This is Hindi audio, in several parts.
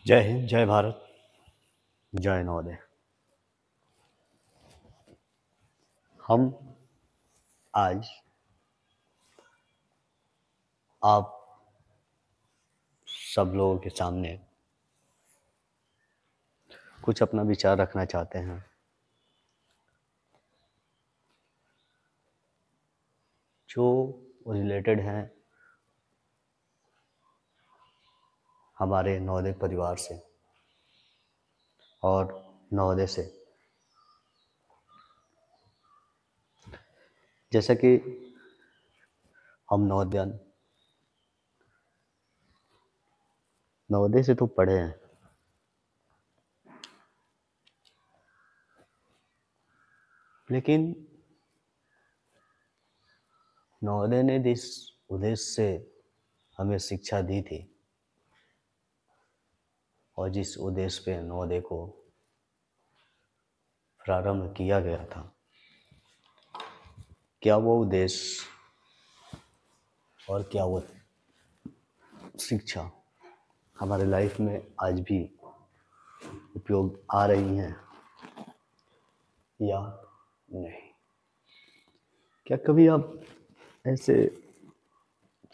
जय हिंद, जय भारत, जय नवोदय। हम आज आप सब लोगों के सामने कुछ अपना विचार रखना चाहते हैं जो रिलेटेड हैं हमारे नवोदय परिवार से और नवोदय से। जैसा कि हम नवोदय से तो पढ़े हैं, लेकिन नवोदय ने जिस उद्देश्य से हमें शिक्षा दी थी और जिस उद्देश्य पे नवोदय को प्रारंभ किया गया था, क्या वो उद्देश्य और क्या वो शिक्षा हमारे लाइफ में आज भी उपयोग आ रही हैं या नहीं। क्या कभी आप ऐसे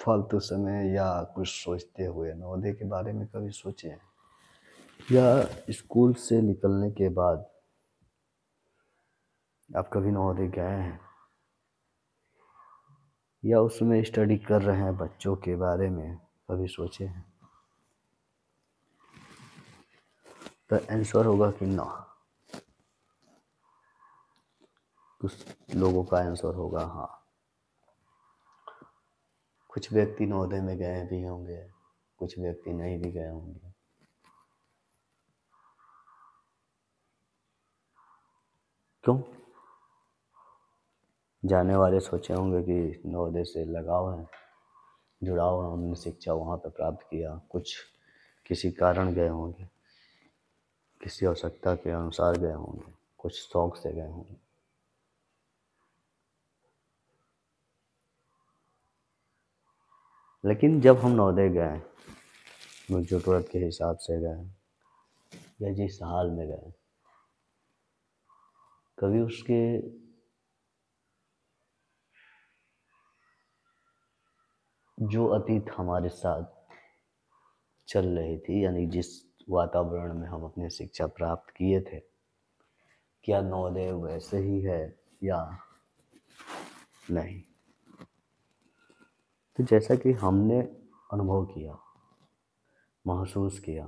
फालतू समय या कुछ सोचते हुए नवोदय के बारे में कभी सोचे हैं? या स्कूल से निकलने के बाद आप कभी नवोदय गए हैं या उसमें स्टडी कर रहे हैं बच्चों के बारे में कभी सोचे हैं? तो आंसर होगा कि ना। कुछ लोगों का आंसर होगा हाँ। कुछ व्यक्ति नवोदय में गए भी होंगे, कुछ व्यक्ति नहीं भी गए होंगे। क्यों? जाने वाले सोचे होंगे कि नवोदय से लगाव है, जुड़ाव है, हमने शिक्षा वहाँ पर प्राप्त किया। कुछ किसी कारण गए होंगे, किसी आवश्यकता के अनुसार गए होंगे, कुछ शौक से गए होंगे। लेकिन जब हम नवोदय गए, ज़रूरत के हिसाब से गए या जिस हाल में गए, कभी उसके जो अतीत हमारे साथ चल रही थी, यानी जिस वातावरण में हम अपनी शिक्षा प्राप्त किए थे, क्या नवोदय वैसे ही है या नहीं। तो जैसा कि हमने अनुभव किया, महसूस किया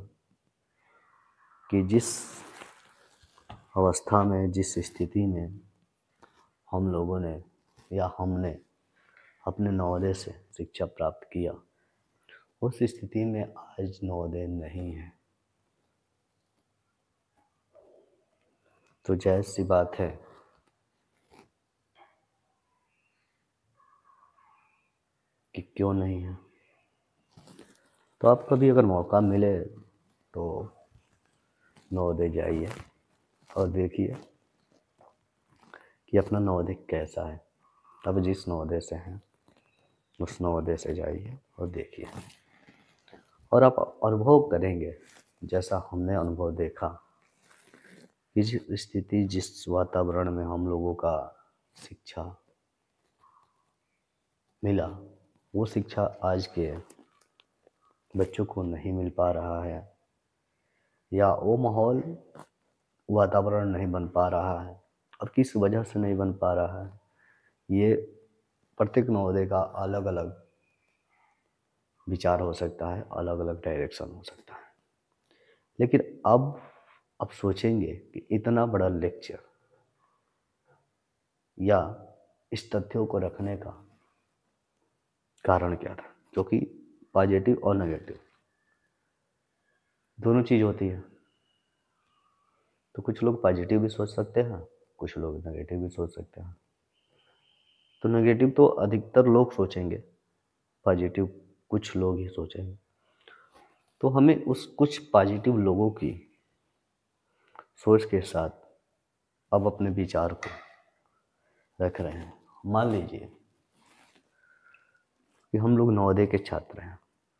कि जिस अवस्था में, जिस स्थिति में हम लोगों ने या हमने अपने नवोदय से शिक्षा प्राप्त किया, उस स्थिति में आज नवोदय नहीं है। तो जायज़ सी बात है कि क्यों नहीं है। तो आप कभी अगर मौका मिले तो नवोदय जाइए और देखिए कि अपना नवोदय कैसा है। अब जिस नवोदय से हैं उस नवोदय से जाइए और देखिए, और आप अनुभव करेंगे जैसा हमने अनुभव देखा कि जिस स्थिति, जिस वातावरण में हम लोगों का शिक्षा मिला, वो शिक्षा आज के बच्चों को नहीं मिल पा रहा है, या वो माहौल, वातावरण नहीं बन पा रहा है। और किस वजह से नहीं बन पा रहा है, ये प्रत्येक नवोदय का अलग अलग विचार हो सकता है, अलग अलग डायरेक्शन हो सकता है। लेकिन अब सोचेंगे कि इतना बड़ा लेक्चर या इस तथ्यों को रखने का कारण क्या था, जो कि पॉजिटिव और नेगेटिव दोनों चीज़ होती है। तो कुछ लोग पॉजिटिव भी सोच सकते हैं, कुछ लोग नेगेटिव भी सोच सकते हैं। तो नेगेटिव तो अधिकतर लोग सोचेंगे, पॉजिटिव कुछ लोग ही सोचेंगे। तो हमें उस कुछ पॉजिटिव लोगों की सोच के साथ अब अपने विचार को रख रहे हैं। मान लीजिए कि हम लोग नवोदय के छात्र हैं,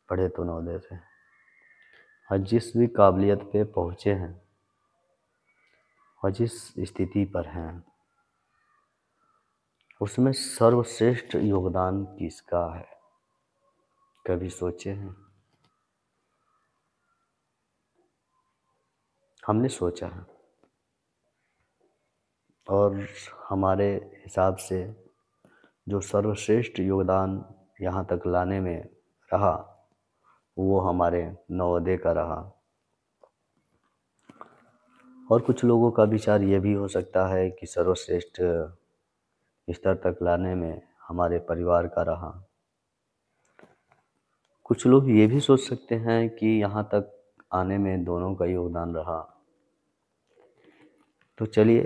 पढ़े तो नवोदय से, और जिस भी काबिलियत पे पहुँचे हैं और जिस स्थिति पर हैं उसमें सर्वश्रेष्ठ योगदान किसका है, कभी सोचे हैं? हमने सोचा है और हमारे हिसाब से जो सर्वश्रेष्ठ योगदान यहाँ तक लाने में रहा वो हमारे नवोदय का रहा। और कुछ लोगों का विचार ये भी हो सकता है कि सर्वश्रेष्ठ स्तर तक लाने में हमारे परिवार का रहा। कुछ लोग ये भी सोच सकते हैं कि यहाँ तक आने में दोनों का योगदान रहा। तो चलिए,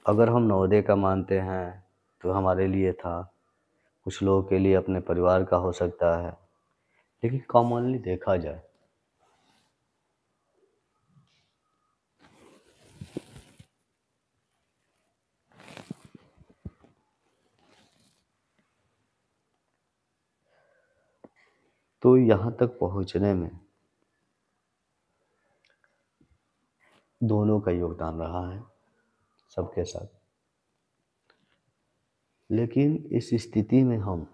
अगर हम नवोदय का मानते हैं तो हमारे लिए था, कुछ लोगों के लिए अपने परिवार का हो सकता है, लेकिन कॉमनली देखा जाए तो यहाँ तक पहुँचने में दोनों का योगदान रहा है सबके साथ। लेकिन इस स्थिति में हम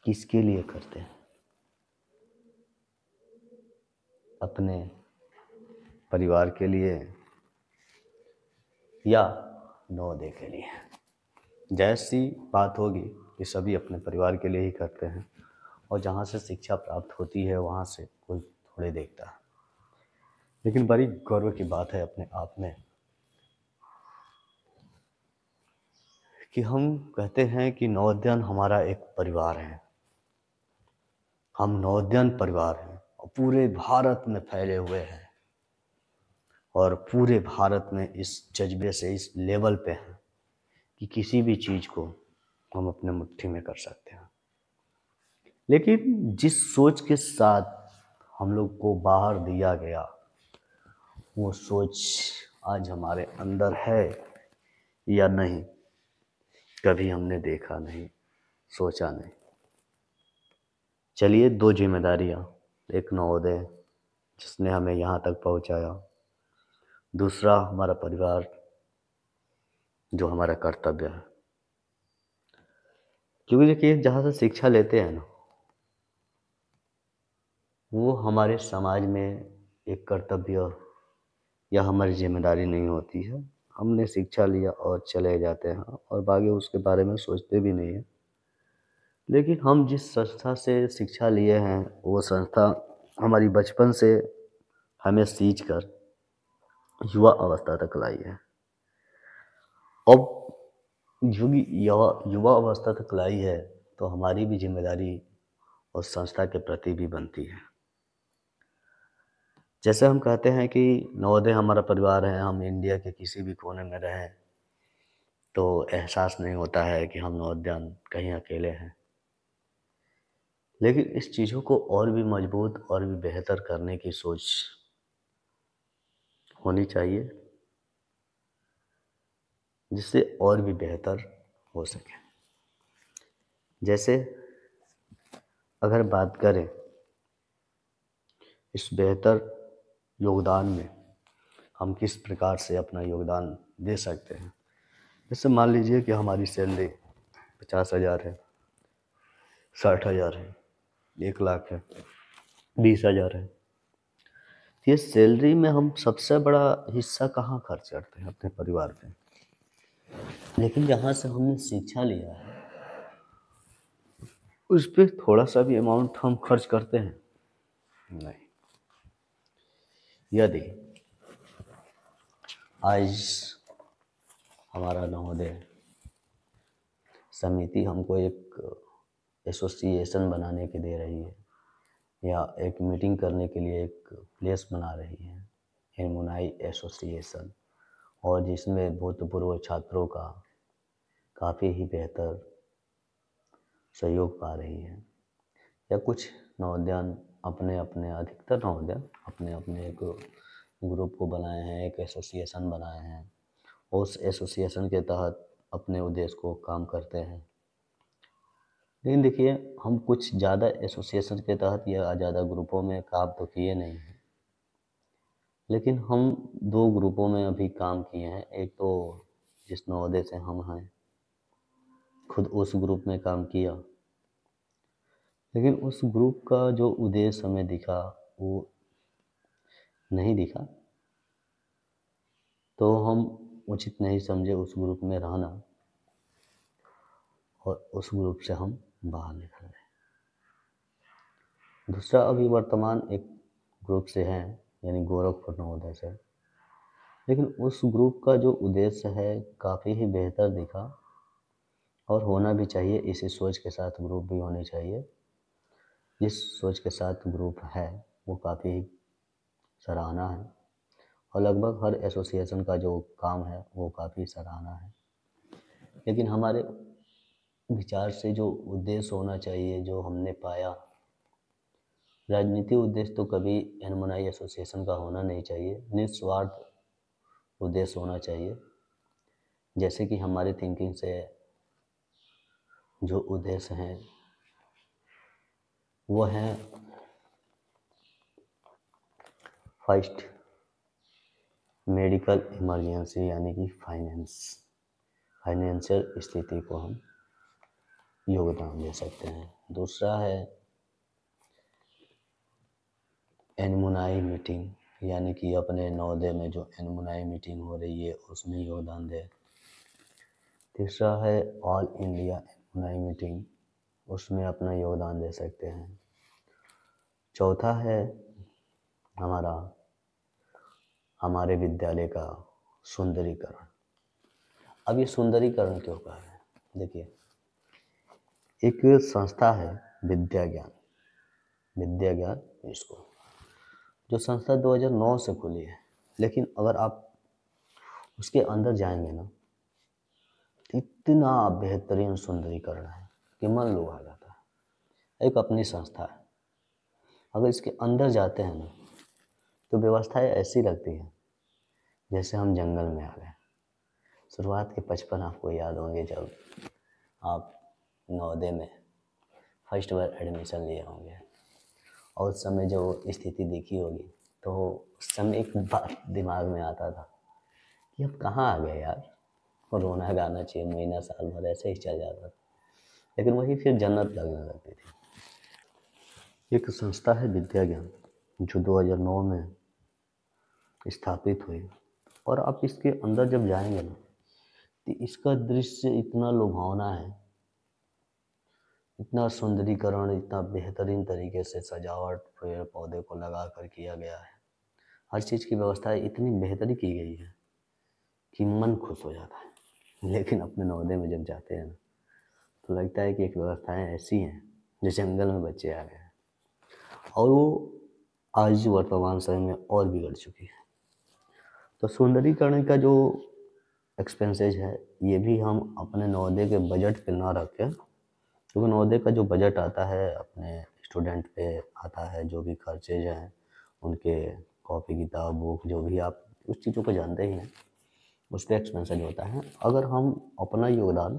किसके लिए करते हैं? अपने परिवार के लिए या नवोदय के लिए? जैसी बात होगी कि सभी अपने परिवार के लिए ही करते हैं और जहाँ से शिक्षा प्राप्त होती है वहाँ से कोई थोड़े देखता है। लेकिन बड़ी गर्व की बात है अपने आप में कि हम कहते हैं कि नवोदय हमारा एक परिवार है। हम नवोदय परिवार हैं और पूरे भारत में फैले हुए हैं और पूरे भारत में इस जज्बे से इस लेवल पे हैं कि किसी भी चीज़ को हम अपने मुट्ठी में कर सकते हैं। लेकिन जिस सोच के साथ हम लोग को बाहर दिया गया वो सोच आज हमारे अंदर है या नहीं, कभी हमने देखा नहीं, सोचा नहीं। चलिए, दो जिम्मेदारियाँ, एक नवोदय जिसने हमें यहाँ तक पहुँचाया, दूसरा हमारा परिवार जो हमारा कर्तव्य है। क्योंकि देखिए, जहाँ से शिक्षा लेते हैं ना, वो हमारे समाज में एक कर्तव्य या हमारी जिम्मेदारी नहीं होती है। हमने शिक्षा लिया और चले जाते हैं और बाकी उसके बारे में सोचते भी नहीं हैं। लेकिन हम जिस संस्था से शिक्षा लिए हैं वो संस्था हमारी बचपन से हमें सींच कर युवा अवस्था तक लाई है। अब युवा अवस्था तक लाई है तो हमारी भी जिम्मेदारी उस संस्था के प्रति भी बनती है। जैसे हम कहते हैं कि नवोदय हमारा परिवार है, हम इंडिया के किसी भी कोने में रहें तो एहसास नहीं होता है कि हम नवोदय कहीं अकेले हैं। लेकिन इस चीज़ों को और भी मजबूत और भी बेहतर करने की सोच होनी चाहिए जिससे और भी बेहतर हो सके। जैसे अगर बात करें इस बेहतर योगदान में हम किस प्रकार से अपना योगदान दे सकते हैं। जैसे मान लीजिए कि हमारी सैलरी 50,000 है, 60,000 है, 1,00,000 है, 20,000 है। ये सैलरी में हम सबसे बड़ा हिस्सा कहाँ खर्च करते हैं? अपने परिवार पे। लेकिन जहाँ से हमने शिक्षा लिया है उस पे थोड़ा सा भी अमाउंट हम खर्च करते हैं? नहीं। यदि आज हमारा नवोदय समिति हमको एक एसोसिएशन बनाने के दे रही है या एक मीटिंग करने के लिए एक प्लेस बना रही है, एलुमनाई एसोसिएशन, और जिसमें भूतपूर्व छात्रों का काफ़ी ही बेहतर सहयोग पा रही है, या कुछ नवोदय अधिकतर नवोदय अपने अपने एक ग्रुप को बनाए हैं, एक एसोसिएशन बनाए हैं, उस एसोसिएशन के तहत अपने उद्देश्य को काम करते हैं। लेकिन देखिए, हम कुछ ज़्यादा एसोसिएशन के तहत या ज़्यादा ग्रुपों में काम तो किए नहीं हैं, लेकिन हम 2 ग्रुपों में अभी काम किए हैं। एक तो जिस नवोदय से हम हैं, खुद उस ग्रुप में काम किया, लेकिन उस ग्रुप का जो उद्देश्य हमें दिखा, वो नहीं दिखा, तो हम उचित नहीं समझे उस ग्रुप में रहना, और उस ग्रुप से हम बाहर निकल गए। दूसरा, अभी वर्तमान एक ग्रुप से हैं, यानी गोरखपुर नवोदय से, लेकिन उस ग्रुप का जो उद्देश्य है काफ़ी ही बेहतर दिखा, और होना भी चाहिए। इसी सोच के साथ ग्रुप भी होने चाहिए। जिस सोच के साथ ग्रुप है वो काफ़ी सराहना है, और लगभग हर एसोसिएशन का जो काम है वो काफ़ी सराहना है। लेकिन हमारे विचार से जो उद्देश्य होना चाहिए, जो हमने पाया, राजनीतिक उद्देश्य तो कभी एनएमआई एसोसिएशन का होना नहीं चाहिए। निस्वार्थ उद्देश्य होना चाहिए। जैसे कि हमारी थिंकिंग से जो उद्देश्य हैं वो हैं, फर्स्ट, मेडिकल इमरजेंसी, यानी कि फाइनेंशियल स्थिति को हम योगदान दे सकते हैं। दूसरा है एनएमआई मीटिंग, यानी कि अपने नवोदय में जो एनएमआई मीटिंग हो रही है उसमें योगदान दें। तीसरा है ऑल इंडिया एनएमआई मीटिंग, उसमें अपना योगदान दे सकते हैं। चौथा है हमारे विद्यालय का सुंदरीकरण। अब ये सुंदरीकरण क्यों कह रहे हैं? देखिए, एक संस्था है विद्या ज्ञान स्कूल, जो संस्था 2009 से खुली है, लेकिन अगर आप उसके अंदर जाएंगे ना, इतना बेहतरीन सुंदरीकरण है कि मन लुभा जाता है। एक अपनी संस्था है, अगर इसके अंदर जाते हैं ना तो व्यवस्थाएं ऐसी लगती हैं जैसे हम जंगल में आ गए। शुरुआत के 55 आपको याद होंगे, जब आप नवोदय में फर्स्ट बार एडमिशन लिए होंगे, और उस समय जो स्थिति देखी होगी, तो उस समय एक बात दिमाग में आता था कि अब कहाँ आ गए यार, और रोना गाना 6 महीना साल भर ऐसे ही चल जाता था, लेकिन वही फिर जन्नत लगने लगती थी। एक संस्था है विद्या ज्ञान, जो 2009 में स्थापित हुई, और आप इसके अंदर जब जाएंगे ना तो इसका दृश्य इतना लुभावना है, इतना सुंदरीकरण, इतना बेहतरीन तरीके से सजावट पेड़ पौधे को लगा कर किया गया है। हर चीज़ की व्यवस्था इतनी बेहतरी की गई है कि मन खुश हो जाता है। लेकिन अपने नवोदय में जब जाते हैं ना तो लगता है कि एक व्यवस्थाएं ऐसी हैं जैसे जंगल में बच्चे आ गए हैं, और वो आज वर्तमान समय में और बिगड़ चुकी है। तो सुंदरीकरण का जो एक्सपेंसेज है, ये भी हम अपने नवोदय के बजट पे ना रखें, क्योंकि नवोदय का जो बजट आता है अपने स्टूडेंट पे आता है, जो भी खर्चेज हैं उनके, कॉपी किताब बुक, जो भी आप उस चीज़ों को जानते ही हैं, उस पर एक्सपेंसेज होता है। अगर हम अपना योगदान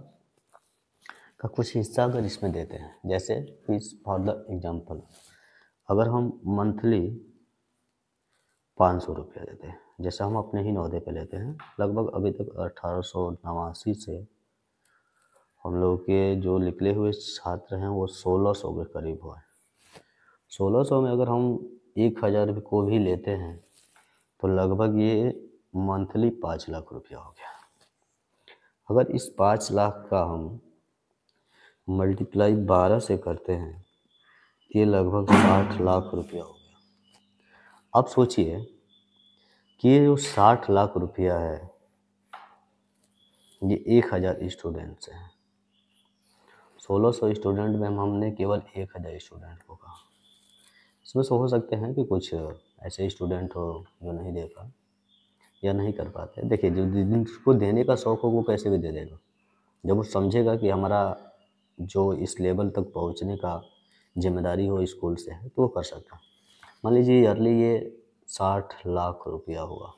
का कुछ हिस्सा अगर इसमें देते हैं, जैसे फीस फॉर द एग्जाम्पल, अगर हम मंथली 500 रुपया देते हैं, जैसे हम अपने ही नवोदय पे लेते हैं, लगभग अभी तक 1889 से हम लोग के जो निकले हुए छात्र हैं वो 1600 के करीब हुए। 1600 में अगर हम 1000 को भी लेते हैं तो लगभग ये मंथली 5 लाख रुपया हो गया। अगर इस 5 लाख का हम मल्टीप्लाई 12 से करते हैं, ये लगभग 60 लाख रुपया हो गया। अब सोचिए कि ये जो 60 लाख रुपया है, ये 1000 स्टूडेंट से है। 1600 स्टूडेंट में हमने केवल 1000 स्टूडेंट को कहा। इसमें से हो सकते हैं कि कुछ ऐसे स्टूडेंट हो जो नहीं दे पाए या नहीं कर पाते। देखिए, जो जिसको देने का शौक़ हो वो कैसे भी दे देगा, जब वो समझेगा कि हमारा जो इस लेवल तक पहुंचने का जिम्मेदारी हो स्कूल से है, तो वो कर सकता है। मान लीजिए ईयरली ये 60 लाख रुपया हुआ,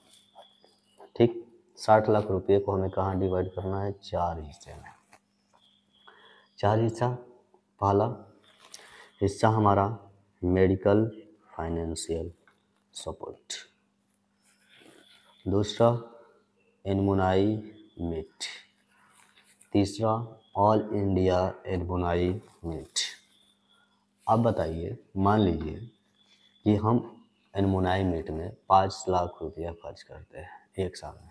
ठीक। 60 लाख रुपये को हमें कहाँ डिवाइड करना है? 4 हिस्से में। 4 हिस्सा पहला हिस्सा हमारा मेडिकल फाइनेंशियल सपोर्ट, दूसरा एनमुनाई मीट, तीसरा ऑल इंडिया एनमुनाई मीट। अब बताइए, मान लीजिए कि हम एनमुनाई मीट में 5 लाख रुपया खर्च करते हैं एक साल में।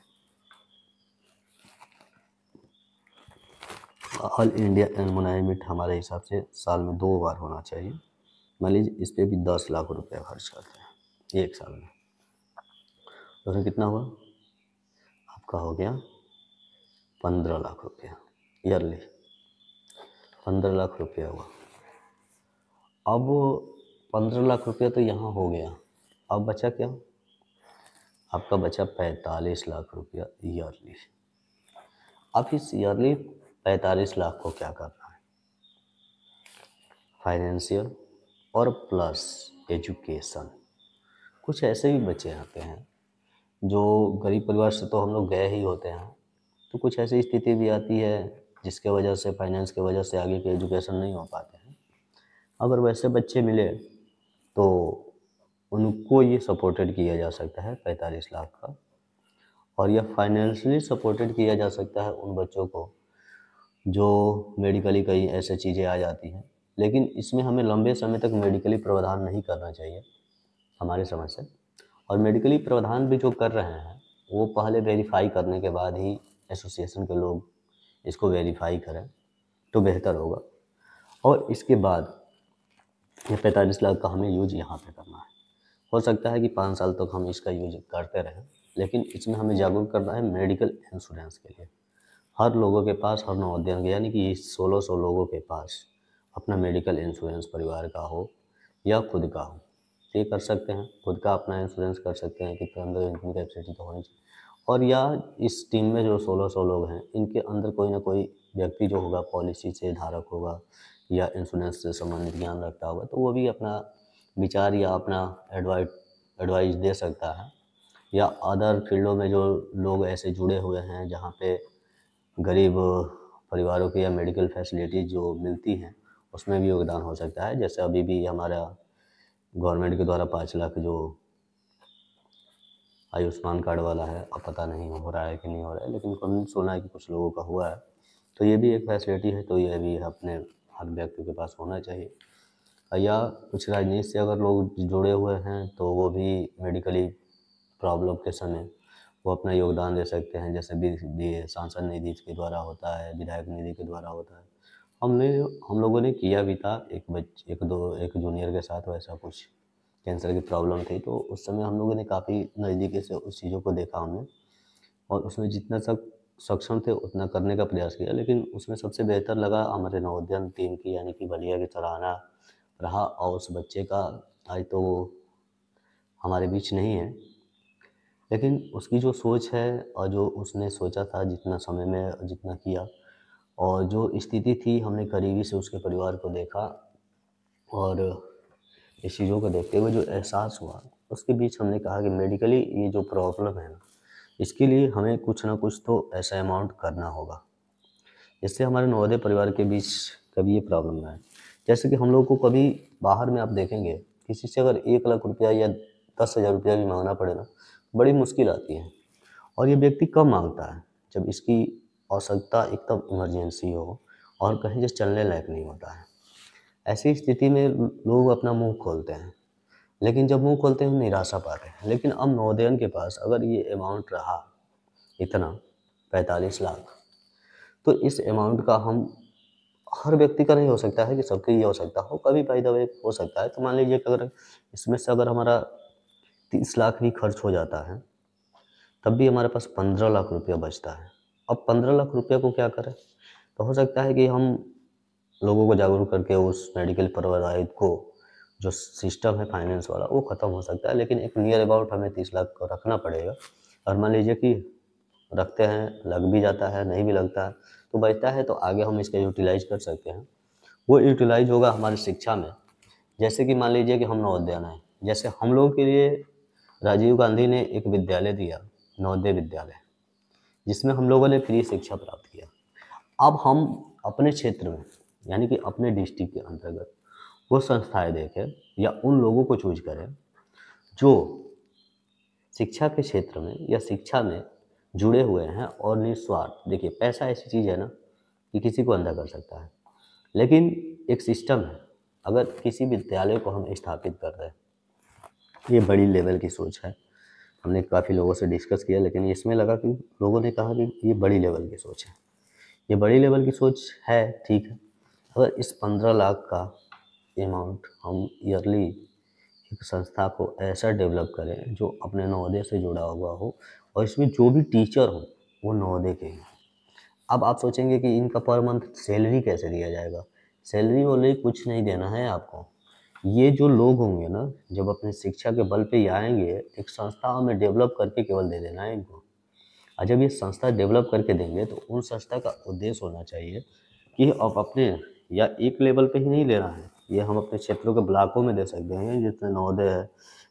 ऑल इंडिया एनमुनाई मीट हमारे हिसाब से साल में 2 बार होना चाहिए। मान लीजिए इस पर भी 10 लाख रुपया खर्च करते हैं एक साल में, तो उसमें कितना हुआ? आपका हो गया 15 लाख रुपया ईयरली, 15 लाख रुपया हुआ। अब 15 लाख रुपया तो यहाँ हो गया, अब बचा क्या? आपका बचा 45 लाख रुपया ईयरली। अब इस ईयरली 45 लाख को क्या करना है? फाइनेंशियल और प्लस एजुकेशन। कुछ ऐसे भी बच्चे आते हैं जो गरीब परिवार से तो हम लोग गए ही होते हैं, तो कुछ ऐसी स्थिति भी आती है जिसके वजह से फाइनेंस के वजह से आगे के एजुकेशन नहीं हो पाते हैं। अगर वैसे बच्चे मिले तो उनको ये सपोर्टेड किया जा सकता है 45 लाख का, और यह फाइनेंशियली सपोर्टेड किया जा सकता है उन बच्चों को जो मेडिकली कई ऐसे चीज़ें आ जाती हैं, लेकिन इसमें हमें लंबे समय तक मेडिकली प्रावधान नहीं करना चाहिए हमारे समझ से। और मेडिकली प्रावधान भी जो कर रहे हैं वो पहले वेरीफाई करने के बाद ही एसोसिएशन के लोग इसको वेरीफाई करें तो बेहतर होगा। और इसके बाद ये 45 लाख का हमें यूज यहाँ पे करना है। हो सकता है कि 5 साल तक हम इसका यूज करते रहें, लेकिन इसमें हमें जागरूक करना है मेडिकल इंश्योरेंस के लिए। हर लोगों के पास, हर नवोदय के यानी कि 1600 लोगों के पास अपना मेडिकल इंश्योरेंस परिवार का हो या खुद का हो, ये कर सकते हैं। खुद का अपना इंश्योरेंस कर सकते हैं कि अंदर इनकम कैपेसिटी तो होनी चाहिए, और या इस टीम में जो 1600 लोग हैं इनके अंदर कोई ना कोई व्यक्ति जो होगा पॉलिसी से धारक होगा या इंश्योरेंस से संबंधित ज्ञान रखता होगा, तो वो भी अपना विचार या अपना एडवाइस दे सकता है। या अदर फील्डों में जो लोग ऐसे जुड़े हुए हैं जहाँ पे गरीब परिवारों की या मेडिकल फैसिलिटी जो मिलती हैं उसमें भी योगदान हो सकता है। जैसे अभी भी हमारा गवर्नमेंट के द्वारा 5 लाख जो आयुष्मान कार्ड वाला है, अब पता नहीं हो रहा है कि नहीं हो रहा है, लेकिन हमने सुना है कि कुछ लोगों का हुआ है, तो ये भी एक फैसिलिटी है, तो ये भी अपने हर व्यक्ति के पास होना चाहिए। या कुछ राजनीति से अगर लोग जुड़े हुए हैं तो वो भी मेडिकली प्रॉब्लम के समय वो अपना योगदान दे सकते हैं, जैसे सांसद निधि के द्वारा होता है, विधायक निधि के द्वारा होता है। हम लोगों ने किया भी था एक जूनियर के साथ वैसा कुछ कैंसर की प्रॉब्लम थी, तो उस समय हम लोगों ने काफ़ी नज़दीकी से उस चीज़ों को देखा हमने, और उसमें जितना सक्षम थे उतना करने का प्रयास किया। लेकिन उसमें सबसे बेहतर लगा हमारे नवोदय टीम की, यानी कि बलिया की सराहना रहा। और उस बच्चे का आज तो वो हमारे बीच नहीं है, लेकिन उसकी जो सोच है और जो उसने सोचा था जितना समय में जितना किया, और जो स्थिति थी हमने करीबी से उसके परिवार को देखा, और इस चीज़ों को देखते हुए जो एहसास हुआ उसके बीच हमने कहा कि मेडिकली ये जो प्रॉब्लम है ना, इसके लिए हमें कुछ ना कुछ तो ऐसा अमाउंट करना होगा जिससे हमारे नवोदय परिवार के बीच कभी ये प्रॉब्लम ना आए। जैसे कि हम लोग को कभी बाहर में आप देखेंगे किसी से अगर 1 लाख रुपया या 10,000 रुपया भी मांगना पड़े ना, बड़ी मुश्किल आती है। और ये व्यक्ति कब मांगता है? जब इसकी आवश्यकता एकदम इमरजेंसी हो और कहीं जैसे चलने लायक नहीं होता है। ऐसी स्थिति में लोग अपना मुंह खोलते हैं, लेकिन जब मुंह खोलते हैं निराशा पाते हैं। लेकिन अब नवोदय के पास अगर ये अमाउंट रहा इतना 45 लाख, तो इस अमाउंट का हम हर व्यक्ति का नहीं हो सकता है कि सबकी ये आवश्यकता हो, कभी बाय द वे हो सकता है। तो मान लीजिए कि अगर इसमें से अगर हमारा 30 लाख भी खर्च हो जाता है तब भी हमारे पास 15 लाख रुपया बचता है। अब 15 लाख रुपया को क्या करें? तो हो सकता है कि हम लोगों को जागरूक करके उस मेडिकल प्रदायित को जो सिस्टम है फाइनेंस वाला वो ख़त्म हो सकता है, लेकिन एक नियर अबाउट हमें 30 लाख को रखना पड़ेगा। और मान लीजिए कि रखते हैं, लग भी जाता है, नहीं भी लगता है, तो बचता है तो आगे हम इसका यूटिलाइज कर सकते हैं। वो यूटिलाइज होगा हमारी शिक्षा में। जैसे कि मान लीजिए कि हम नवोदय हैं, जैसे हम लोगों के लिए राजीव गांधी ने एक विद्यालय दिया, नवोदय विद्यालय, जिसमें हम लोगों ने फ्री शिक्षा प्राप्त किया। अब हम अपने क्षेत्र में यानी कि अपने डिस्ट्रिक्ट के अंतर्गत वो संस्थाएं देखें या उन लोगों को चूज करें जो शिक्षा के क्षेत्र में या शिक्षा में जुड़े हुए हैं और निस्वार्थ। देखिए, पैसा ऐसी चीज़ है ना कि किसी को अंधा कर सकता है, लेकिन एक सिस्टम है। अगर किसी विद्यालय को हम स्थापित कर रहे हैं, ये बड़ी लेवल की सोच है। हमने काफ़ी लोगों से डिस्कस किया, लेकिन इसमें लगा कि लोगों ने कहा कि ये बड़ी लेवल की सोच है। ये बड़ी लेवल की सोच है, ठीक है। अगर इस 15 लाख का अमाउंट हम ईयरली एक संस्था को ऐसा डेवलप करें जो अपने नवोदय से जुड़ा हुआ हो और इसमें जो भी टीचर हो वो नवोदय के हैं। अब आप सोचेंगे कि इनका पर मंथ सैलरी कैसे दिया जाएगा। सैलरी वाले कुछ नहीं देना है आपको। ये जो लोग होंगे ना, जब अपने शिक्षा के बल पे ही आएंगे, एक संस्था में डेवलप करके केवल दे देना है इनको। और जब ये संस्था डेवलप करके देंगे तो उन संस्था का उद्देश्य होना चाहिए कि अब अपने या एक लेवल पे ही नहीं लेना है, ये हम अपने क्षेत्रों के ब्लॉकों में दे सकते हैं। जितने नवोदय है,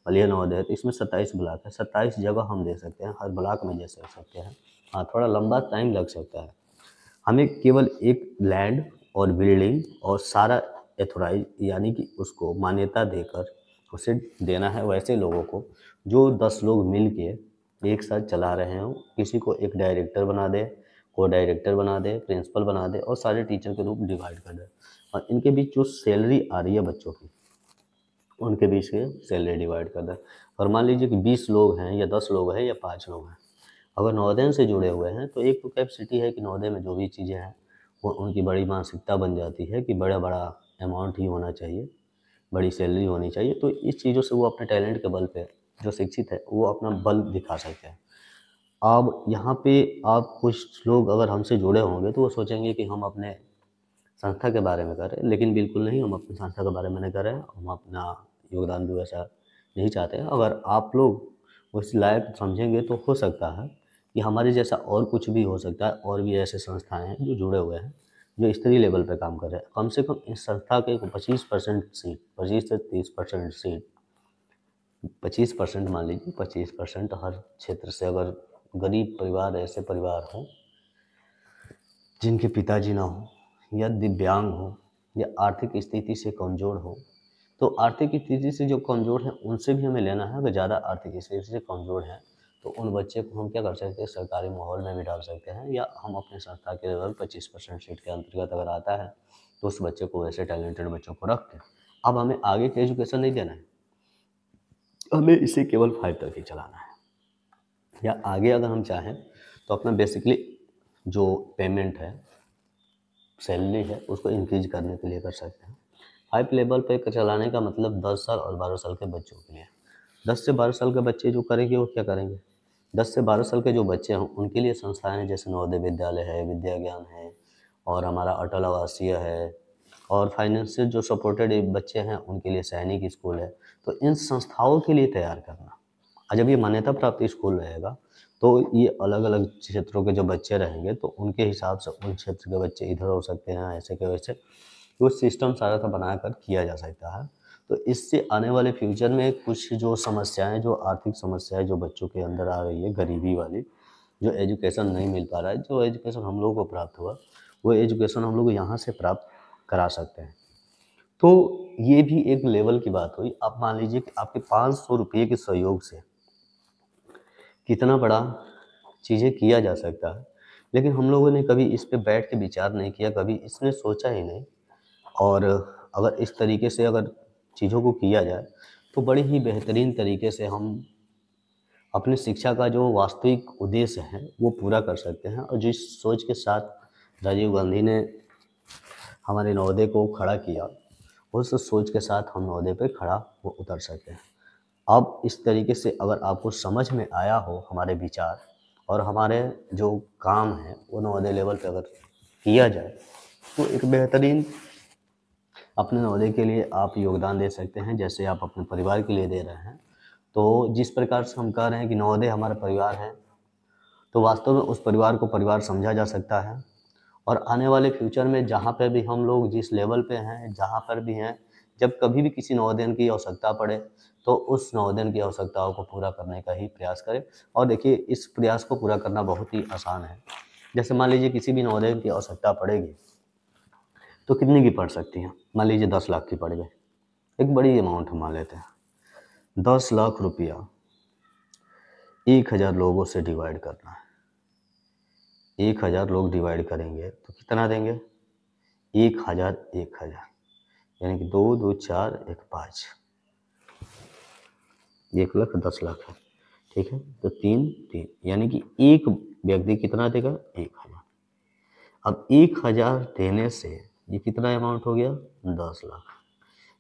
बलिया नवोदय है, तो इसमें 27 ब्लॉक है, 27 जगह हम दे सकते हैं, हर ब्लॉक में दे सकते हैं। हाँ, थोड़ा लंबा टाइम लग सकता है। हमें केवल एक लैंड और बिल्डिंग और सारा एथोराइज यानी कि उसको मान्यता देकर उसे देना है वैसे लोगों को जो 10 लोग मिल के एक साथ चला रहे हों। किसी को एक डायरेक्टर बना दे, को डायरेक्टर बना दे, प्रिंसिपल बना दे और सारे टीचर के रूप डिवाइड कर दे। और इनके बीच जो सैलरी आ रही है बच्चों की, उनके बीच के सैलरी डिवाइड कर दे। और मान लीजिए कि 20 लोग हैं या 10 लोग हैं या 5 लोग हैं, अगर नवोदय से जुड़े हुए हैं तो एक तो कैपेसिटी है कि नवोदय में जो भी चीज़ें हैं वो उनकी बड़ी मानसिकता बन जाती है कि बड़ा बड़ा अमाउंट ही होना चाहिए, बड़ी सैलरी होनी चाहिए। तो इस चीज़ों से वो अपने टैलेंट के बल पे, जो शिक्षित है वो अपना बल दिखा सकते हैं। अब यहाँ पे आप कुछ लोग अगर हमसे जुड़े होंगे तो वो सोचेंगे कि हम अपने संस्था के बारे में कर रहे हैं, लेकिन बिल्कुल नहीं, हम अपनी संस्था के बारे में नहीं कर रहे हैं। हम अपना योगदान भी वैसा नहीं चाहते हैं। अगर आप लोग उस लायक समझेंगे तो हो सकता है कि हमारे जैसा और कुछ भी हो सकता है, और भी ऐसे संस्थाएं हैं जो जुड़े हुए हैं जो स्तरीय लेवल पर काम कर रहे हैं। कम से कम इस संस्था के 25% सीट, 25 से 30% सीट, 25% मान लीजिए, 25% हर क्षेत्र से अगर गरीब परिवार, ऐसे परिवार हों जिनके पिताजी ना हो या दिव्यांग हो या आर्थिक स्थिति से कमज़ोर हो, तो आर्थिक स्थिति से जो कमज़ोर हैं उनसे भी हमें लेना है। अगर ज़्यादा आर्थिक स्थिति से कमज़ोर हैं तो उन बच्चे को हम क्या कर सकते हैं, सरकारी माहौल में भी डाल सकते हैं, या हम अपने संस्था के लेवल 25% सीट के अंतर्गत अगर आता है तो उस बच्चे को, वैसे टैलेंटेड बच्चों को रख के, अब हमें आगे के एजुकेशन नहीं देना है, हमें इसे केवल 5 तक ही चलाना है। या आगे अगर हम चाहें तो अपना बेसिकली जो पेमेंट है, सैलरी है, उसको इंक्रीज करने के लिए कर सकते हैं। 5 लेवल पे चलाने का मतलब 10 साल और 12 साल के बच्चों के लिए। 10 से 12 साल के बच्चे जो करेंगे वो क्या करेंगे? 10 से 12 साल के जो बच्चे हैं उनके लिए संस्थाएं हैं, जैसे नवोदय विद्यालय है, विद्या ज्ञान है और हमारा अटल आवासीय है, और फाइनेंस से जो सपोर्टेड बच्चे हैं उनके लिए सैनिक स्कूल है। तो इन संस्थाओं के लिए तैयार करना, और जब ये मान्यता प्राप्त स्कूल रहेगा तो ये अलग अलग क्षेत्रों के जो बच्चे रहेंगे तो उनके हिसाब से उन क्षेत्र के बच्चे इधर हो सकते हैं, ऐसे के वैसे, तो सिस्टम सारा था बनाकर किया जा सकता है। तो इससे आने वाले फ्यूचर में कुछ जो समस्याएं, जो आर्थिक समस्याएं जो बच्चों के अंदर आ रही है, गरीबी वाली, जो एजुकेशन नहीं मिल पा रहा है, जो एजुकेशन हम लोगों को प्राप्त हुआ वो एजुकेशन हम लोग यहाँ से प्राप्त करा सकते हैं। तो ये भी एक लेवल की बात हुई। आप मान लीजिए कि आपके 500 रुपये के सहयोग से कितना बड़ा चीज़ें किया जा सकता है, लेकिन हम लोगों ने कभी इस पे बैठ के विचार नहीं किया, कभी इसने सोचा ही नहीं। और अगर इस तरीके से अगर चीज़ों को किया जाए तो बड़ी ही बेहतरीन तरीके से हम अपनी शिक्षा का जो वास्तविक उद्देश्य है वो पूरा कर सकते हैं। और जिस सोच के साथ राजीव गांधी ने हमारे नवोदय को खड़ा किया, उस सोच के साथ हम नवोदय पे खड़ा वो उतर सकते हैं। अब इस तरीके से अगर आपको समझ में आया हो हमारे विचार और हमारे जो काम है वो नवोदय लेवल पे अगर किया जाए तो एक बेहतरीन अपने नवोदय के लिए आप योगदान दे सकते हैं, जैसे आप अपने परिवार के लिए दे रहे हैं। तो जिस प्रकार से हम कह रहे हैं कि नवोदय हमारा परिवार है, तो वास्तव में उस परिवार को परिवार समझा जा सकता है। और आने वाले फ्यूचर में जहाँ पे भी हम लोग जिस लेवल पे हैं, जहाँ पर भी हैं, जब कभी भी किसी नवोदयन की आवश्यकता पड़े तो उस नवोदयन की आवश्यकताओं को पूरा करने का ही प्रयास करें। और देखिए, इस प्रयास को पूरा करना बहुत ही आसान है। जैसे मान लीजिए किसी भी नवोदयन की आवश्यकता पड़ेगी तो कितने की पड़ सकती हैं? मान लीजिए 10 लाख की पड़ गई, एक बड़ी अमाउंट हम मान लेते हैं। 10 लाख रुपया 1000 लोगों से डिवाइड करना है। 1000 लोग डिवाइड करेंगे तो कितना देंगे? 1000 1000, यानी कि 2 2 4 1 5, 1 लाख 10 लाख है, ठीक है। तो 3 3, यानी कि एक व्यक्ति कितना देगा? 1000। अब 1000 देने से ये कितना अमाउंट हो गया? 10 लाख।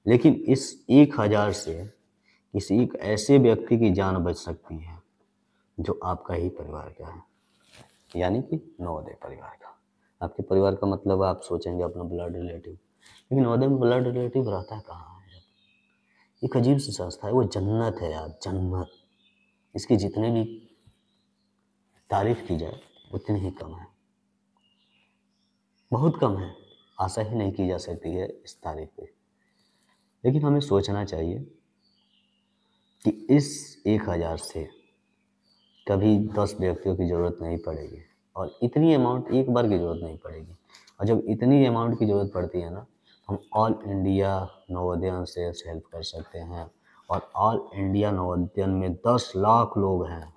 लेकिन इस 1000 से किसी एक ऐसे व्यक्ति की जान बच सकती है जो आपका ही परिवार का है, यानी कि नवोदय परिवार का। आपके परिवार का मतलब आप सोचेंगे अपना ब्लड रिलेटिव, लेकिन नवोदय में ब्लड रिलेटिव रहता है कहाँ है? एक अजीब सी संस्था है, वो जन्नत है यार, जन्नत। इसकी जितने भी तारीफ की जाए उतनी ही कम है, बहुत कम है, आशा ही नहीं की जा सकती है इस तारीफ पे। लेकिन हमें सोचना चाहिए कि इस 1000 से कभी 10 व्यक्तियों की ज़रूरत नहीं पड़ेगी और इतनी अमाउंट एक बार की ज़रूरत नहीं पड़ेगी। और जब इतनी अमाउंट की ज़रूरत पड़ती है ना, हम ऑल इंडिया नवोदयन से हेल्प कर सकते हैं। और ऑल इंडिया नवोदयन में 10 लाख लोग हैं,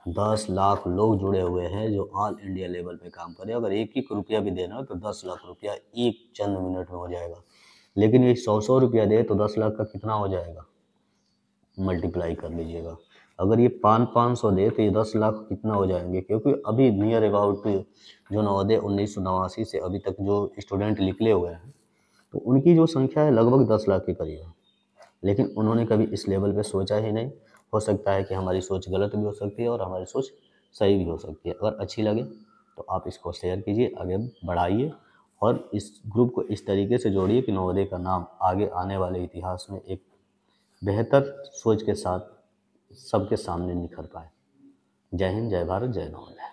10 लाख लोग जुड़े हुए हैं जो ऑल इंडिया लेवल पे काम करें। अगर एक एक रुपया भी देना तो 10 लाख रुपया एक चंद मिनट में हो जाएगा। लेकिन ये 100 रुपया दे तो 10 लाख का कितना हो जाएगा? मल्टीप्लाई कर लीजिएगा। अगर ये 500 दे तो ये 10 लाख कितना हो जाएंगे? क्योंकि अभी नियर अबाउट जो नवोदय 1989 से अभी तक जो स्टूडेंट निकले हुए हैं तो उनकी जो संख्या है लगभग 10 लाख के करीब है। लेकिन उन्होंने कभी इस लेवल पे सोचा ही नहीं। हो सकता है कि हमारी सोच गलत भी हो सकती है और हमारी सोच सही भी हो सकती है। अगर अच्छी लगे तो आप इसको शेयर कीजिए, आगे बढ़ाइए और इस ग्रुप को इस तरीके से जोड़िए कि नवोदय का नाम आगे आने वाले इतिहास में एक बेहतर सोच के साथ सबके सामने निखर पाए। जय हिंद, जय भारत, जय नवोदय।